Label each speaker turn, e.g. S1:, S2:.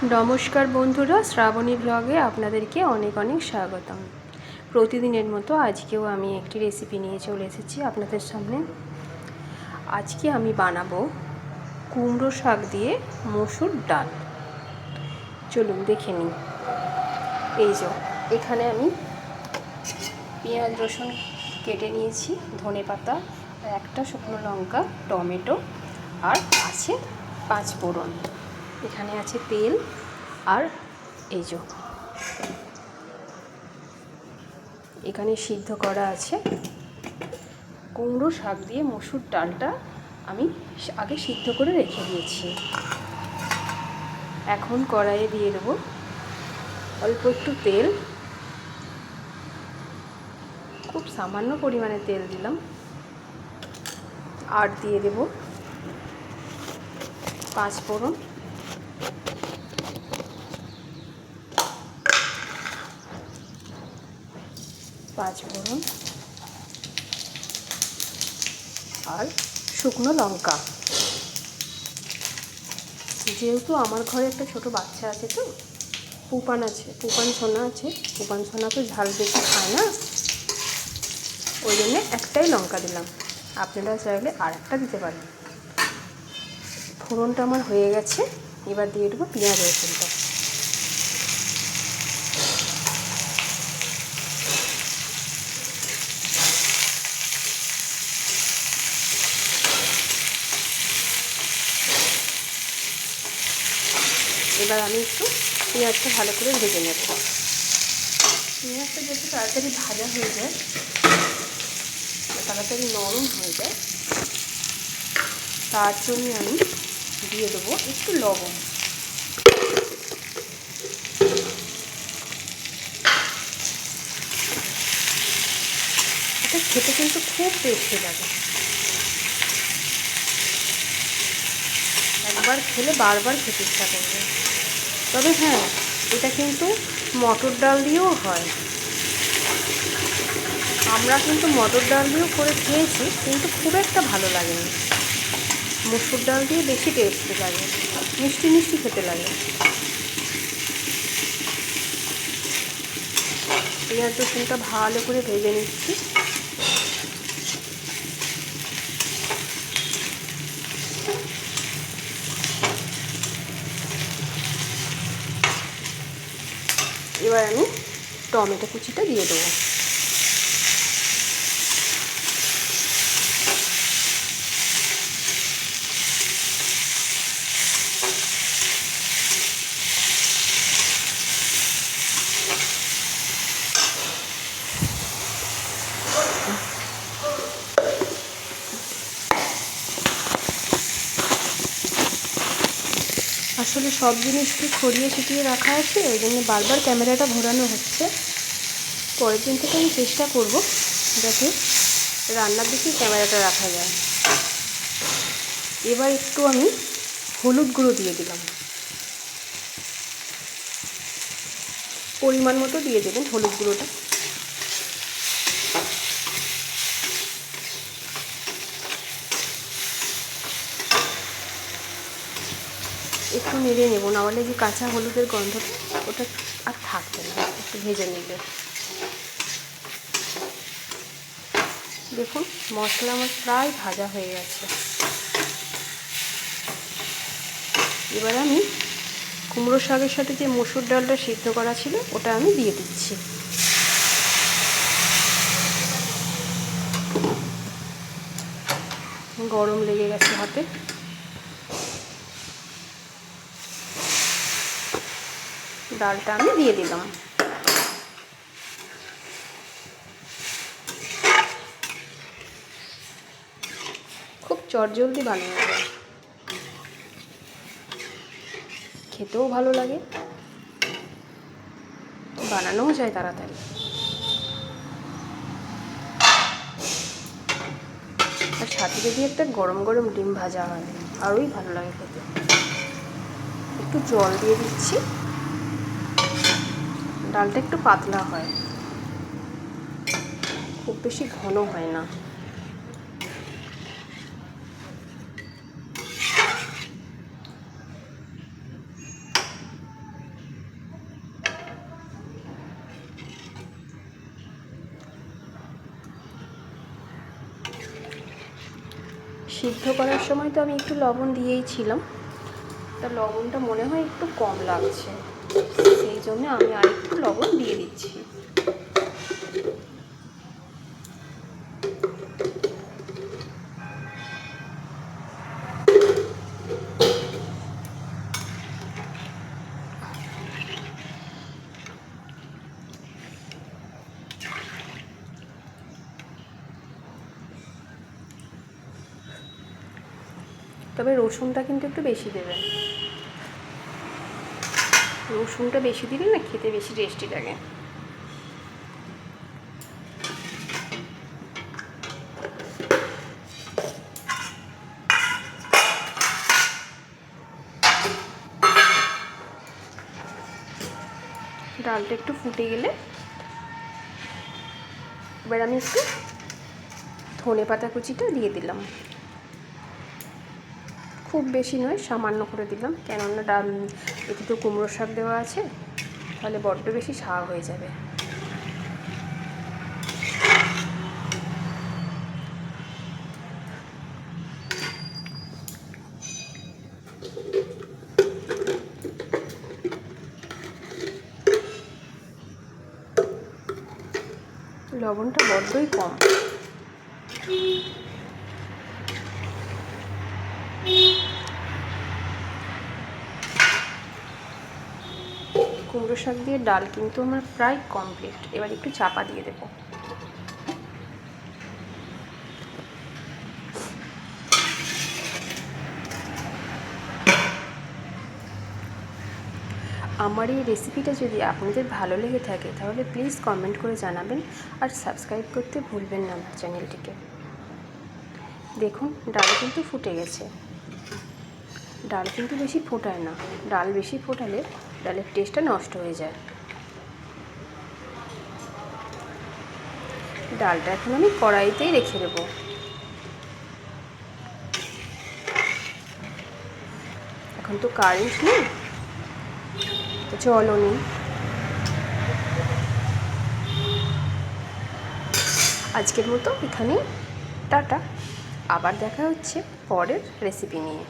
S1: নমস্কার বন্ধুরা, শ্রাবণী ব্লগে আপনাদেরকে অনেক অনেক স্বাগতম। প্রতিদিনের মতো আজকেও আমি একটি রেসিপি নিয়ে চলে এসেছি আপনাদের সামনে। আজকে আমি বানাবো কুমড়ো শাক দিয়ে মসুর ডাল। চলুন দেখে নিই। এই যে এখানে আমি পেঁয়াজ রসুন কেটে নিয়েছি, ধনেপাতা, একটা শুকনো লঙ্কা, টমেটো, আর আছে 5 ফোড়ন। এখানে আছে তেল, আর এই যে এখানে সিদ্ধ করা আছে কুমড়ো শাক দিয়ে মসুর ডালটা। আমি আগে সিদ্ধ করে রেখে দিয়েছি। এখন কড়াইয়ে দিয়ে দেবো অল্প একটু তেল, খুব সামান্য পরিমাণে তেল দিলাম, আর দিয়ে দেব 5 ফোড়ন, আর শুকনো লঙ্কা। যেহেতু আমার ঘরে একটা ছোট বাচ্চা আছে, তো পুপান সোনা আছে। পুপান সোনা তো ঝাল বেশি খায় না, ওই জন্যে একটাই লঙ্কা দিলাম। আপনারা চাইলে আর একটা দিতে পারেন। ফোড়নটা আমার হয়ে গেছে, এবার দিয়ে দেবো পেঁয়াজ রসুনটা। এবার আমি একটু পেঁয়াজটা ভালো করে ভেজে নেব। পেঁয়াজটা যত তাড়াতাড়ি ভাজা হয়ে যায়, তাড়াতাড়ি নরম হয়ে যায়, তার জন্য আমি দিয়ে দেবো একটু লবণ। এটা খেতে কিন্তু খুব টেস্টি লাগে। একবার খেলে বারবার খেতে ইচ্ছা করবে। তবে হ্যাঁ, এটা কিন্তু মটর ডাল দিয়েও হয়। আমরা কিন্তু মটর ডাল দিয়েও করে খেয়েছি, কিন্তু খুব একটা ভালো লাগেনি। মসুর ডাল দিয়ে বেশি টেস্টি লাগে, মিষ্টি মিষ্টি খেতে লাগে। পেঁয়াজ রসুনটা ভালো করে ভেজে নিচ্ছি। এবার আমি টমেটো কুচিটা দিয়ে দেবো। আসলে সব জিনিসকে ছড়িয়ে ছিটিয়ে রাখা আছে, ওই জন্য বারবার ক্যামেরাটা ঘোরানো হচ্ছে। পরের দিন থেকে আমি চেষ্টা করব যাতে রান্নার দিকে ক্যামেরাটা রাখা যায়। এবার একটু আমি হলুদ গুঁড়ো দিয়ে দিলাম, পরিমাণ মতো দিয়ে দেবেন হলুদ গুঁড়োটা। একটু নেড়ে নেব, নাহলে যে কাঁচা হলুদের গন্ধটা ওটা আর থাকবে না। একটু ভেজে নেবে। দেখুন মশলা আমার প্রায় ভাজা হয়ে গেছে। এবার আমি কুমড়ো শাকের সাথে যে মসুর ডালটা সিদ্ধ করা ছিল ওটা আমি দিয়ে দিচ্ছি। গরম লেগে গেছে হাতে। ডালটা আমি দিয়ে দিলাম। খুব চটজলদি বানানো যায়, খেতেও ভালো লাগে, বানানোও যায় তাড়াতাড়ি। আর সাথে যদি একটা গরম গরম ডিম ভাজা হয়, আরোই ভালো লাগে খেতে। একটু জল দিয়ে দিচ্ছি, ডালটা একটু পাতলা হয়, খুব বেশি ঘন হয় না। সিদ্ধ করার সময় তো আমি একটু লবণ দিয়েই ছিলাম, তা লবণটা মনে হয় একটু কম লাগছে, সেই জন্য আমি আরেকটু লবণ দিয়ে দিচ্ছি। তবে রসুনটা কিন্তু একটু বেশি দেবেন, রসুনটা বেশি দিলে না খেতে বেশি টেস্টি লাগে। ডালটা একটু ফুটে গেলে এবার আমি একটু ধনেপাতা কুচিটা দিয়ে দিলাম, খুব বেশি নয়, সামান্য করে দিলাম, কেননা ডাল এতে তো কুমড়ো শাক দেওয়া আছে, তাহলে বড্ড বেশি শাক হয়ে যাবে। লবণটা বড্ডই কম। কুমড়ো শাক দিয়ে ডাল কিন্তু আমার প্রায় কমপ্লিট, এবার একটু চাপা দিয়ে দেব। আমার এই রেসিপিটা যদি আপনাদের ভালো লেগে থাকে তাহলে প্লিজ কমেন্ট করে জানাবেন, আর সাবস্ক্রাইব করতে ভুলবেন না আমার চ্যানেলটিকে। দেখুন ডাল কিন্তু ফুটে গেছে, ডাল কিন্তু বেশি ফোটায় না, ডাল বেশি ফোটালে ডালের টেস্টটা নষ্ট হয়ে যায়। ডালটা এখন আমি কড়াইতেই রেখে দেবো। এখন তো কারেন্ট নেই, তো জলও নেই। আজকের মতো এখানেই টাটা, আবার দেখা হচ্ছে পরের রেসিপি নিয়ে।